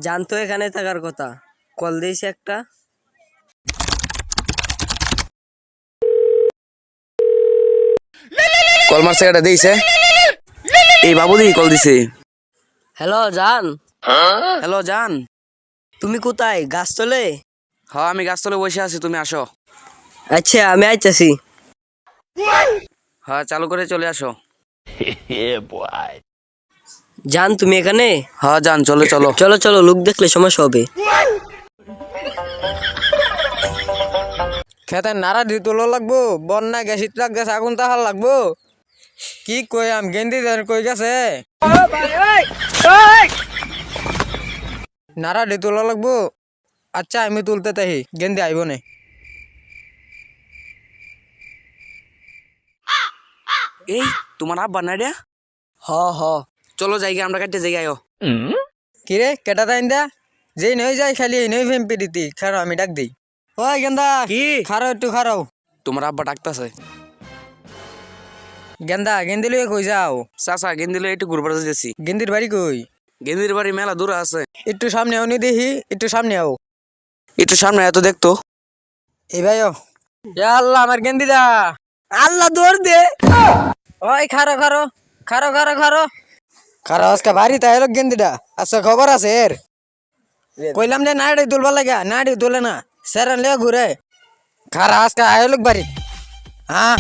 জানতো এখানে থাকার কথা, কল দিয়েছে একটা। কল মারছে এটা দিয়েছে। এই বাবুদি কল দিছে। হ্যালো জান, হ্যালো জান। তুমি কোথায়? গাছতলে? হ্যাঁ আমি গাছতলে বসে আছি, তুমি আসো। আচ্ছা আমি আইতাছি। হ্যাঁ চালু করে চলে আসো। জান তুমি এখানে? হ্যাঁ জান চলো চলো। চলো চলো, লোক দেখলে সমস্যা হবে। খেতে নাড়া দি তোলো লাগবো, বন্যা গ্যাস শীতলাক গ্যাস আগুন তাহার লাগবো। কি কই আম গেন্দি দেন কই গেছে? নাড়া দি তোলা লাগবো। আচ্ছা আমি তুলতে তাহি, গেন্দি আইব নে। এই তোমার আব্বা না রে? হ হ। চলো জায়গা আমরা কাটতে জায়গায়। কিরে কেটা তাইন দা, যেই নই যাই খালি এই নই ফেম্পি দিতি। খারো আমি ডাক দিই। ওই গেন্দা কি? খারো একটু খারো। তোমার আব্বা ডাকতেছে। গেন্দা গেন্দি লইয়া কই যাও? চাচা গেন্দিলে একটু ঘুরবার যেতেছি। গেন্দির বাড়ি কই? গেন্দির বাড়ি মেলা দূরে আছে। একটু সামনে আও নি দেখি, একটু সামনে আও। একটু সামনে এত দেখতো। এই ভাইও আল্লাহ আমার গেন্দিদা। আল্লাহ দৌড় দে। ওই খারো খারো খারো খারো খারো খারো আজকে বাড়ি তাই লোক গেন্দিটা। আচ্ছা খবর আছে এর? কইলাম যে নাড়ি তুলবা লাগা, নাড়ি তুলে না, স্যার লে ঘুরে। খারা আজকে আয় লোক বাড়ি। হ্যাঁ